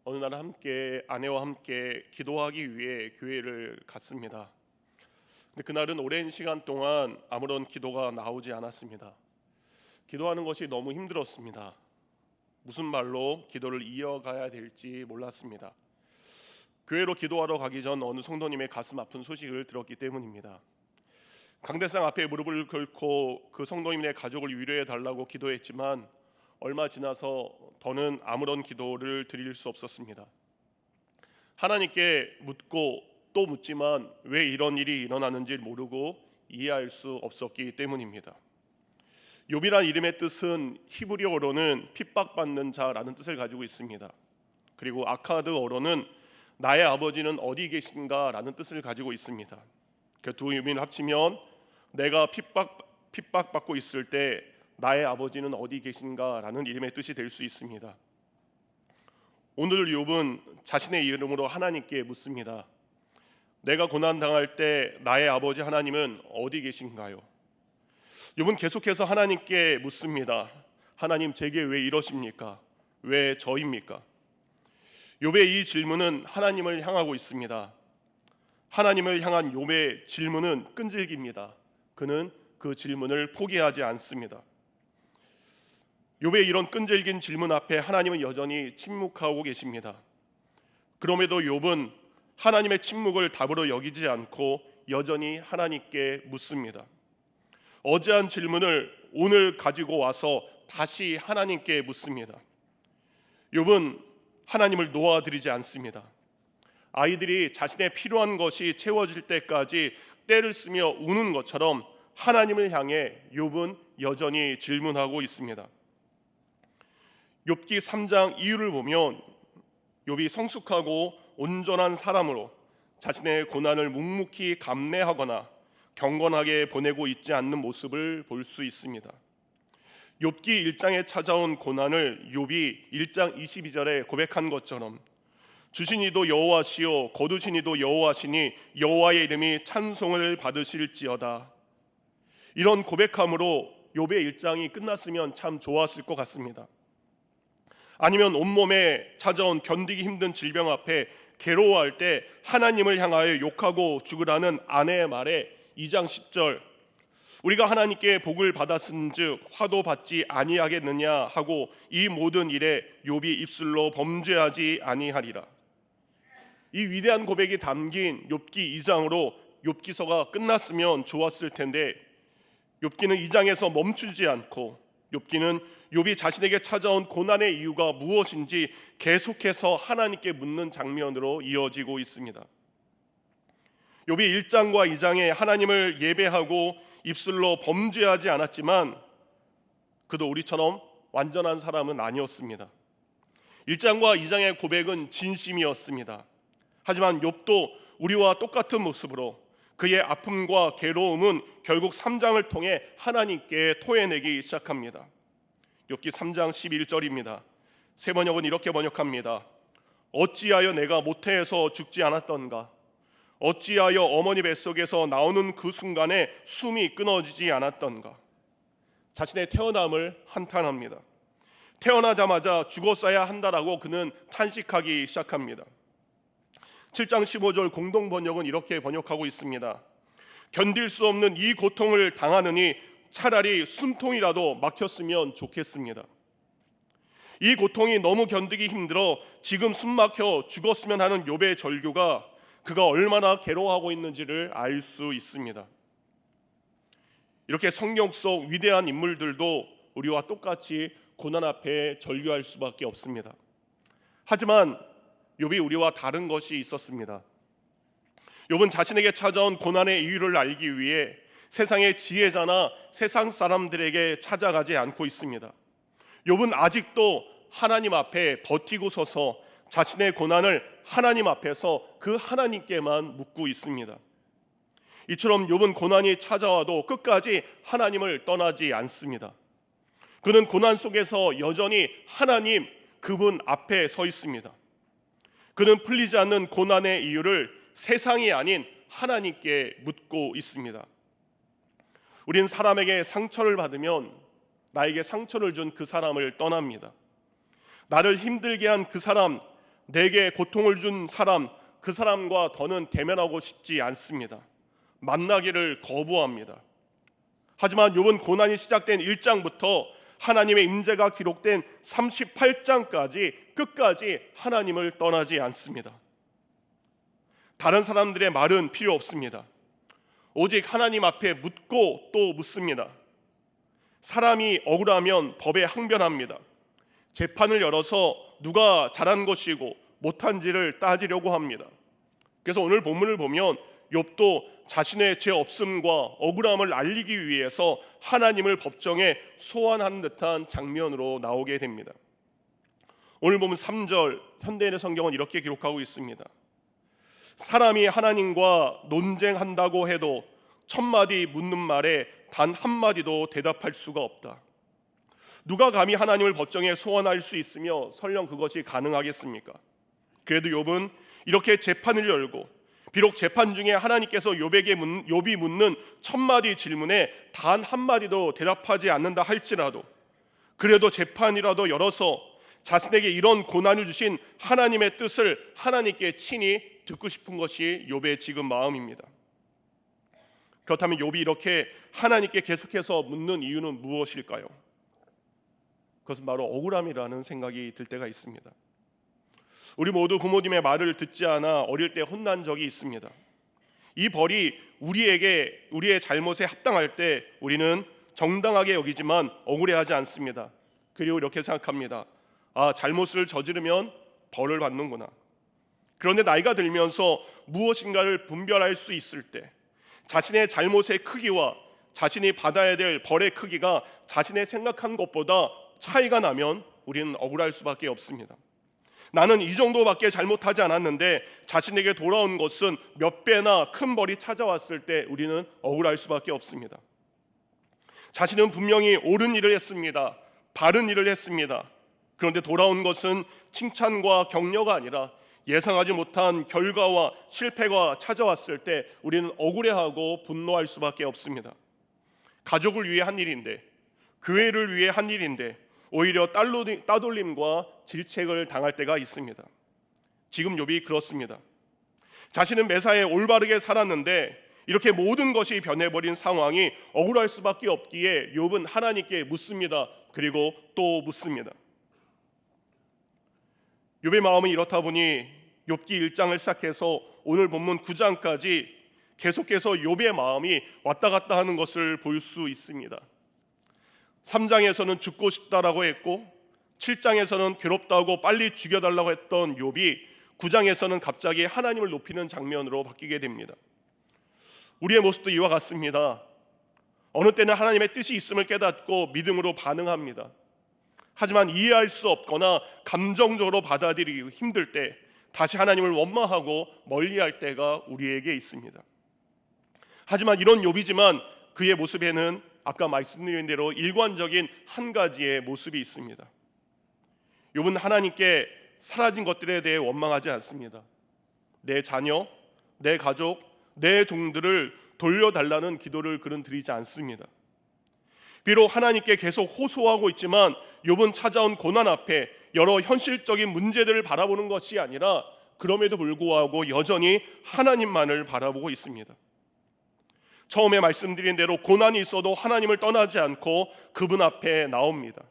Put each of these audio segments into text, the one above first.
어느 날 함께 아내와 함께 기도하기 위해 교회를 갔습니다. 근데 그날은 오랜 시간 동안 아무런 기도가 나오지 않았습니다. 기도하는 것이 너무 힘들었습니다. 무슨 말로 기도를 이어가야 될지 몰랐습니다. 교회로 기도하러 가기 전 어느 성도님의 가슴 아픈 소식을 들었기 때문입니다. 강대상 앞에 무릎을 꿇고 그 성도님의 가족을 위로해 달라고 기도했지만 얼마 지나서 더는 아무런 기도를 드릴 수 없었습니다. 하나님께 묻고 또 묻지만 왜 이런 일이 일어나는지 모르고 이해할 수 없었기 때문입니다. 욥이란 이름의 뜻은 히브리어로는 핍박받는 자라는 뜻을 가지고 있습니다. 그리고 아카드어로는 나의 아버지는 어디 계신가 라는 뜻을 가지고 있습니다. 그 두 의미를 합치면 내가 핍박받고 있을 때 나의 아버지는 어디 계신가 라는 이름의 뜻이 될 수 있습니다. 오늘 욥은 자신의 이름으로 하나님께 묻습니다. 내가 고난당할 때 나의 아버지 하나님은 어디 계신가요? 욥은 계속해서 하나님께 묻습니다. 하나님, 제게 왜 이러십니까? 왜 저입니까? 욥의 이 질문은 하나님을 향하고 있습니다. 하나님을 향한 욥의 질문은 끈질깁니다. 그는 그 질문을 포기하지 않습니다. 욥의 이런 끈질긴 질문 앞에 하나님은 여전히 침묵하고 계십니다. 그럼에도 욥은 하나님의 침묵을 답으로 여기지 않고 여전히 하나님께 묻습니다. 어제 한 질문을 오늘 가지고 와서 다시 하나님께 묻습니다. 욥은 하나님을 놓아드리지 않습니다. 아이들이 자신의 필요한 것이 채워질 때까지 떼를 쓰며 우는 것처럼 하나님을 향해 욥은 여전히 질문하고 있습니다. 욥기 3장 이유를 보면 욥이 성숙하고 온전한 사람으로 자신의 고난을 묵묵히 감내하거나 경건하게 보내고 있지 않는 모습을 볼 수 있습니다. 욥기 1장에 찾아온 고난을 욥이 1장 22절에 고백한 것처럼 주신 이도 여호와시요 거두신 이도 여호와시니 여호와의 이름이 찬송을 받으실지어다. 이런 고백함으로 욥의 1장이 끝났으면 참 좋았을 것 같습니다. 아니면 온몸에 찾아온 견디기 힘든 질병 앞에 괴로워할 때 하나님을 향하여 욕하고 죽으라는 아내의 말에 2장 10절 우리가 하나님께 복을 받았은즉 화도 받지 아니하겠느냐 하고 이 모든 일에 욥이 입술로 범죄하지 아니하리라. 이 위대한 고백이 담긴 욥기 2장으로 욥기서가 끝났으면 좋았을 텐데 욥기는 2장에서 멈추지 않고 욥기는 욥이 자신에게 찾아온 고난의 이유가 무엇인지 계속해서 하나님께 묻는 장면으로 이어지고 있습니다. 욥이 1장과 2장에 하나님을 예배하고 입술로 범죄하지 않았지만 그도 우리처럼 완전한 사람은 아니었습니다. 1장과 2장의 고백은 진심이었습니다. 하지만 욥도 우리와 똑같은 모습으로 그의 아픔과 괴로움은 결국 3장을 통해 하나님께 토해내기 시작합니다. 욥기 3장 11절입니다. 새 번역은 이렇게 번역합니다. 어찌하여 내가 모태에서 죽지 않았던가? 어찌하여 어머니 뱃속에서 나오는 그 순간에 숨이 끊어지지 않았던가? 자신의 태어남을 한탄합니다. 태어나자마자 죽었어야 한다라고 그는 탄식하기 시작합니다. 7장 15절 공동 번역은 이렇게 번역하고 있습니다. 견딜 수 없는 이 고통을 당하느니 차라리 숨통이라도 막혔으면 좋겠습니다. 이 고통이 너무 견디기 힘들어 지금 숨 막혀 죽었으면 하는 욥의 절규가 그가 얼마나 괴로워하고 있는지를 알 수 있습니다. 이렇게 성경 속 위대한 인물들도 우리와 똑같이 고난 앞에 절규할 수밖에 없습니다. 하지만 욥이 우리와 다른 것이 있었습니다. 욥은 자신에게 찾아온 고난의 이유를 알기 위해 세상의 지혜자나 세상 사람들에게 찾아가지 않고 있습니다. 욥은 아직도 하나님 앞에 버티고 서서 자신의 고난을 하나님 앞에서 그 하나님께만 묻고 있습니다. 이처럼 욥은 고난이 찾아와도 끝까지 하나님을 떠나지 않습니다. 그는 고난 속에서 여전히 하나님 그분 앞에 서 있습니다. 그는 풀리지 않는 고난의 이유를 세상이 아닌 하나님께 묻고 있습니다. 우린 사람에게 상처를 받으면 나에게 상처를 준 그 사람을 떠납니다. 나를 힘들게 한 그 사람, 내게 고통을 준 사람, 그 사람과 더는 대면하고 싶지 않습니다. 만나기를 거부합니다. 하지만 욥은 고난이 시작된 1장부터 하나님의 임재가 기록된 38장까지 끝까지 하나님을 떠나지 않습니다. 다른 사람들의 말은 필요 없습니다. 오직 하나님 앞에 묻고 또 묻습니다. 사람이 억울하면 법에 항변합니다. 재판을 열어서 누가 잘한 것이고 못한지를 따지려고 합니다. 그래서 오늘 본문을 보면 욥도 자신의 죄 없음과 억울함을 알리기 위해서 하나님을 법정에 소환하는 듯한 장면으로 나오게 됩니다. 오늘 보면 3절 현대인의 성경은 이렇게 기록하고 있습니다. 사람이 하나님과 논쟁한다고 해도 1000마디 묻는 말에 단 한마디도 대답할 수가 없다. 누가 감히 하나님을 법정에 소환할 수 있으며 설령 그것이 가능하겠습니까? 그래도 욥은 이렇게 재판을 열고 비록 재판 중에 하나님께서 욥이 묻는 1000마디 질문에 단 한마디도 대답하지 않는다 할지라도 그래도 재판이라도 열어서 자신에게 이런 고난을 주신 하나님의 뜻을 하나님께 친히 듣고 싶은 것이 욥의 지금 마음입니다. 그렇다면 욥이 이렇게 하나님께 계속해서 묻는 이유는 무엇일까요? 그것은 바로 억울함이라는 생각이 들 때가 있습니다. 우리 모두 부모님의 말을 듣지 않아 어릴 때 혼난 적이 있습니다. 이 벌이 우리의 잘못에 합당할 때 우리는 정당하게 여기지만 억울해하지 않습니다. 그리고 이렇게 생각합니다. 잘못을 저지르면 벌을 받는구나. 그런데 나이가 들면서 무엇인가를 분별할 수 있을 때 자신의 잘못의 크기와 자신이 받아야 될 벌의 크기가 자신의 생각한 것보다 차이가 나면 우리는 억울할 수밖에 없습니다. 나는 이 정도밖에 잘못하지 않았는데 자신에게 돌아온 것은 몇 배나 큰 벌이 찾아왔을 때 우리는 억울할 수밖에 없습니다. 자신은 분명히 옳은 일을 했습니다. 바른 일을 했습니다. 그런데 돌아온 것은 칭찬과 격려가 아니라 예상하지 못한 결과와 실패가 찾아왔을 때 우리는 억울해하고 분노할 수밖에 없습니다. 가족을 위해 한 일인데, 교회를 위해 한 일인데 오히려 따돌림과 질책을 당할 때가 있습니다. 지금 욥이 그렇습니다. 자신은 매사에 올바르게 살았는데 이렇게 모든 것이 변해버린 상황이 억울할 수밖에 없기에 욥은 하나님께 묻습니다. 그리고 또 묻습니다. 욥의 마음은 이렇다 보니 욥기 1장을 시작해서 오늘 본문 9장까지 계속해서 욥의 마음이 왔다 갔다 하는 것을 볼 수 있습니다. 3장에서는 죽고 싶다라고 했고 7장에서는 괴롭다고 빨리 죽여달라고 했던 욥이 9장에서는 갑자기 하나님을 높이는 장면으로 바뀌게 됩니다. 우리의 모습도 이와 같습니다. 어느 때는 하나님의 뜻이 있음을 깨닫고 믿음으로 반응합니다. 하지만 이해할 수 없거나 감정적으로 받아들이기 힘들 때 다시 하나님을 원망하고 멀리할 때가 우리에게 있습니다. 하지만 이런 욥이지만 그의 모습에는 아까 말씀드린 대로 일관적인 한 가지의 모습이 있습니다. 욥은 하나님께 사라진 것들에 대해 원망하지 않습니다. 내 자녀, 내 가족, 내 종들을 돌려달라는 기도를 그는 드리지 않습니다. 비록 하나님께 계속 호소하고 있지만 욥은 찾아온 고난 앞에 여러 현실적인 문제들을 바라보는 것이 아니라 그럼에도 불구하고 여전히 하나님만을 바라보고 있습니다. 처음에 말씀드린 대로 고난이 있어도 하나님을 떠나지 않고 그분 앞에 나옵니다.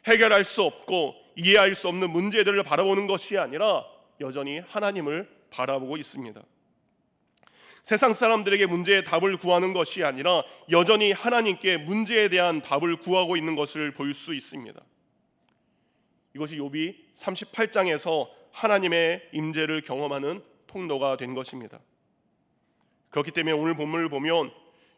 해결할 수 없고 이해할 수 없는 문제들을 바라보는 것이 아니라 여전히 하나님을 바라보고 있습니다. 세상 사람들에게 문제의 답을 구하는 것이 아니라 여전히 하나님께 문제에 대한 답을 구하고 있는 것을 볼 수 있습니다. 이것이 욥이 38장에서 하나님의 임재를 경험하는 통로가 된 것입니다. 그렇기 때문에 오늘 본문을 보면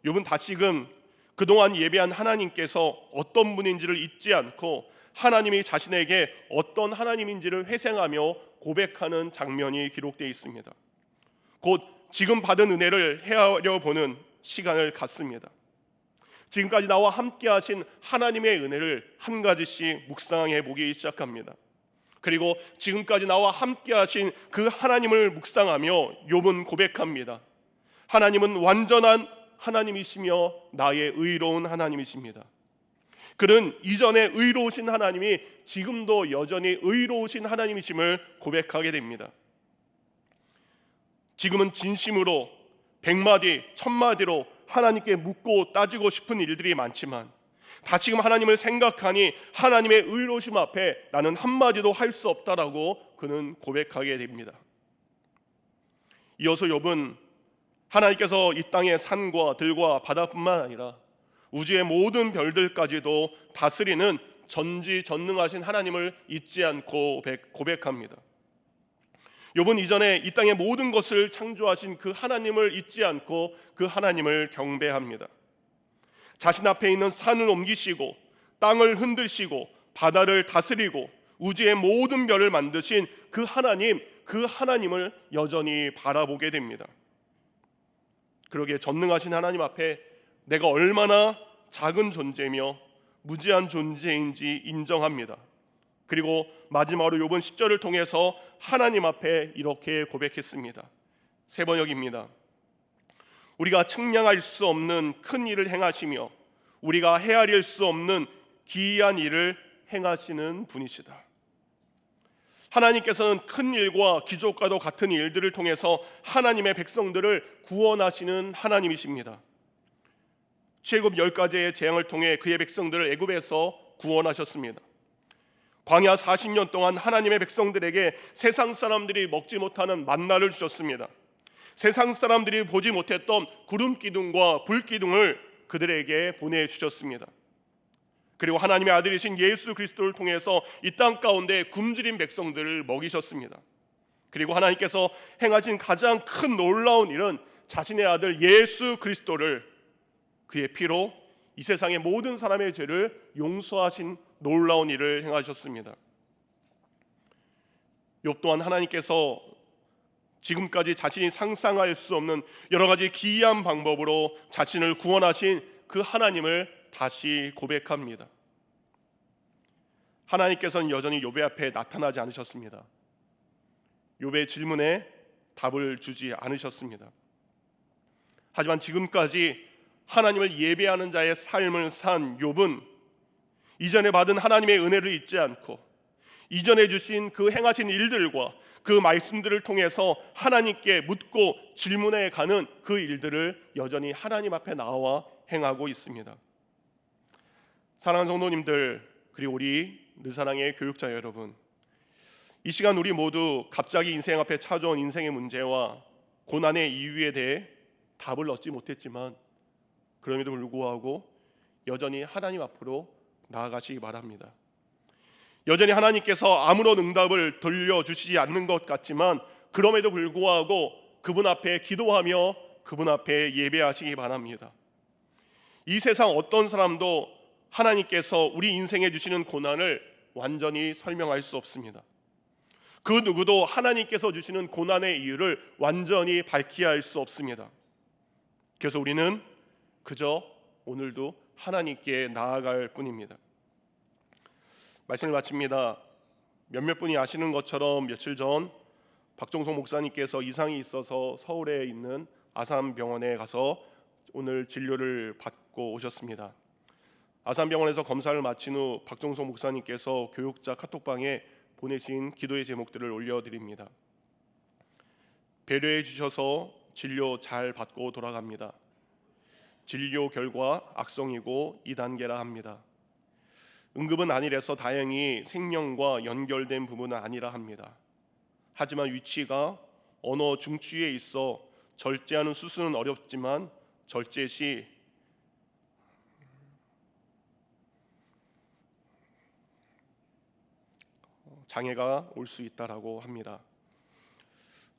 욥은 다시금 그동안 예배한 하나님께서 어떤 분인지를 잊지 않고 하나님이 자신에게 어떤 하나님인지를 회상하며 고백하는 장면이 기록되어 있습니다. 곧 지금 받은 은혜를 헤아려 보는 시간을 갖습니다. 지금까지 나와 함께 하신 하나님의 은혜를 한 가지씩 묵상해 보기 시작합니다. 그리고 지금까지 나와 함께 하신 그 하나님을 묵상하며 욥은 고백합니다. 하나님은 완전한 하나님이시며 나의 의로운 하나님이십니다. 그는 이전에 의로우신 하나님이 지금도 여전히 의로우신 하나님이심을 고백하게 됩니다. 지금은 진심으로 100마디, 1000마디로 하나님께 묻고 따지고 싶은 일들이 많지만 다시금 하나님을 생각하니 하나님의 의로우심 앞에 나는 한마디도 할 수 없다라고 그는 고백하게 됩니다. 이어서 욥은 하나님께서 이 땅의 산과 들과 바다뿐만 아니라 우주의 모든 별들까지도 다스리는 전지전능하신 하나님을 잊지 않고 고백합니다. 욥은 이전에 이 땅의 모든 것을 창조하신 그 하나님을 잊지 않고 그 하나님을 경배합니다. 자신 앞에 있는 산을 옮기시고 땅을 흔들시고 바다를 다스리고 우주의 모든 별을 만드신 그 하나님을 여전히 바라보게 됩니다. 그러기에 전능하신 하나님 앞에 내가 얼마나 작은 존재며 무지한 존재인지 인정합니다. 그리고 마지막으로 욥은 10절을 통해서 하나님 앞에 이렇게 고백했습니다. 세 번역입니다. 우리가 측량할 수 없는 큰 일을 행하시며 우리가 헤아릴 수 없는 기이한 일을 행하시는 분이시다. 하나님께서는 큰 일과 기적과도 같은 일들을 통해서 하나님의 백성들을 구원하시는 하나님이십니다. 출애굽 10가지의 재앙을 통해 그의 백성들을 애굽에서 구원하셨습니다. 광야 40년 동안 하나님의 백성들에게 세상 사람들이 먹지 못하는 만나를 주셨습니다. 세상 사람들이 보지 못했던 구름 기둥과 불 기둥을 그들에게 보내주셨습니다. 그리고 하나님의 아들이신 예수 그리스도를 통해서 이 땅 가운데 굶주린 백성들을 먹이셨습니다. 그리고 하나님께서 행하신 가장 큰 놀라운 일은 자신의 아들 예수 그리스도를 그의 피로 이 세상의 모든 사람의 죄를 용서하신 놀라운 일을 행하셨습니다. 욥 또한 하나님께서 지금까지 자신이 상상할 수 없는 여러 가지 기이한 방법으로 자신을 구원하신 그 하나님을 다시 고백합니다. 하나님께서는 여전히 욥의 앞에 나타나지 않으셨습니다. 욥의 질문에 답을 주지 않으셨습니다. 하지만 지금까지 하나님을 예배하는 자의 삶을 산 욥은 이전에 받은 하나님의 은혜를 잊지 않고 이전에 주신 그 행하신 일들과 그 말씀들을 통해서 하나님께 묻고 질문해 가는 그 일들을 여전히 하나님 앞에 나와 행하고 있습니다. 사랑하는 성도님들, 그리고 우리 느사랑의 교육자 여러분, 이 시간 우리 모두 갑자기 인생 앞에 찾아온 인생의 문제와 고난의 이유에 대해 답을 얻지 못했지만 그럼에도 불구하고 여전히 하나님 앞으로 나아가시기 바랍니다. 여전히 하나님께서 아무런 응답을 들려주시지 않는 것 같지만 그럼에도 불구하고 그분 앞에 기도하며 그분 앞에 예배하시기 바랍니다. 이 세상 어떤 사람도 하나님께서 우리 인생에 주시는 고난을 완전히 설명할 수 없습니다. 그 누구도 하나님께서 주시는 고난의 이유를 완전히 밝히야 할 수 없습니다. 그래서 우리는 그저 오늘도 하나님께 나아갈 뿐입니다. 말씀을 마칩니다. 몇몇 분이 아시는 것처럼 며칠 전 박종성 목사님께서 이상이 있어서 서울에 있는 아산병원에 가서 오늘 진료를 받고 오셨습니다. 아산병원에서 검사를 마친 후 박종성 목사님께서 교육자 카톡방에 보내신 기도의 제목들을 올려드립니다. 배려해 주셔서 진료 잘 받고 돌아갑니다. 진료 결과 악성이고 2단계라 합니다. 응급은 아니라서 다행히 생명과 연결된 부분은 아니라 합니다. 하지만 위치가 언어 중추에 있어 절제하는 수술은 어렵지만 절제 시 장애가 올 수 있다라고 합니다.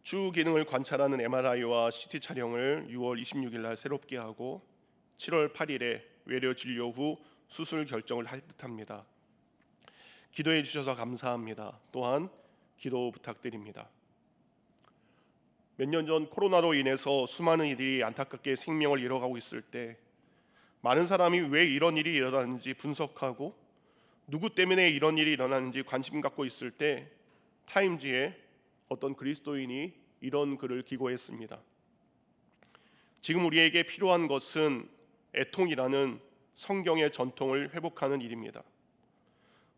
추후 기능을 관찰하는 MRI와 CT 촬영을 6월 26일 날 새롭게 하고 7월 8일에 외래 진료 후 수술 결정을 할 듯합니다. 기도해 주셔서 감사합니다. 또한 기도 부탁드립니다. 몇 년 전 코로나로 인해서 수많은 이들이 안타깝게 생명을 잃어가고 있을 때 많은 사람이 왜 이런 일이 일어나는지 분석하고 누구 때문에 이런 일이 일어나는지 관심 갖고 있을 때 타임지에 어떤 그리스도인이 이런 글을 기고했습니다. 지금 우리에게 필요한 것은 애통이라는 성경의 전통을 회복하는 일입니다.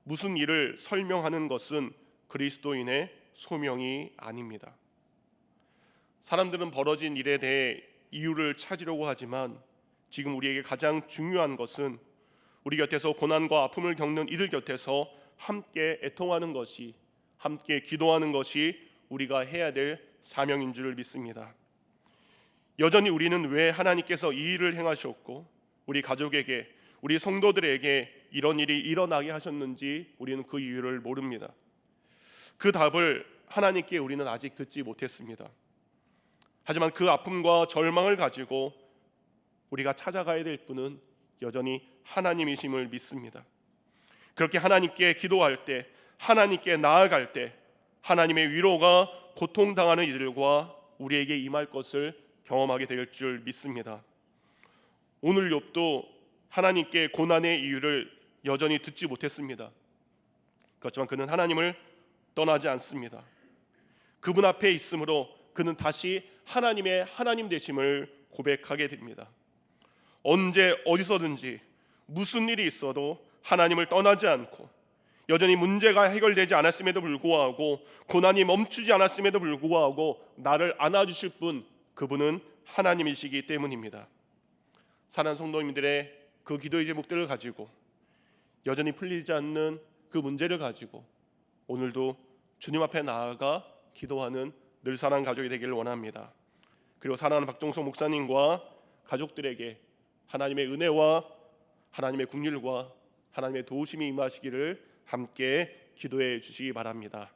무슨 일을 설명하는 것은 그리스도인의 소명이 아닙니다. 사람들은 벌어진 일에 대해 이유를 찾으려고 하지만 지금 우리에게 가장 중요한 것은 우리 곁에서 고난과 아픔을 겪는 이들 곁에서 함께 애통하는 것이, 함께 기도하는 것이 우리가 해야 될 사명인 줄 믿습니다. 여전히 우리는 왜 하나님께서 이 일을 행하셨고 우리 가족에게, 우리 성도들에게 이런 일이 일어나게 하셨는지 우리는 그 이유를 모릅니다. 그 답을 하나님께 우리는 아직 듣지 못했습니다. 하지만 그 아픔과 절망을 가지고 우리가 찾아가야 될 분은 여전히 하나님이심을 믿습니다. 그렇게 하나님께 기도할 때, 하나님께 나아갈 때 하나님의 위로가 고통당하는 이들과 우리에게 임할 것을 경험하게 될 줄 믿습니다. 오늘 욥도 하나님께 고난의 이유를 여전히 듣지 못했습니다. 그렇지만 그는 하나님을 떠나지 않습니다. 그분 앞에 있으므로 그는 다시 하나님의 하나님 되심을 고백하게 됩니다. 언제 어디서든지 무슨 일이 있어도 하나님을 떠나지 않고 여전히 문제가 해결되지 않았음에도 불구하고 고난이 멈추지 않았음에도 불구하고 나를 안아주실 분, 그분은 하나님이시기 때문입니다. 사랑하는 성도님들의 그 기도의 제목들을 가지고 여전히 풀리지 않는 그 문제를 가지고 오늘도 주님 앞에 나아가 기도하는 늘사랑 가족이 되기를 원합니다. 그리고 사랑하는 박종석 목사님과 가족들에게 하나님의 은혜와 하나님의 긍휼과 하나님의 도우심이 임하시기를 함께 기도해 주시기 바랍니다.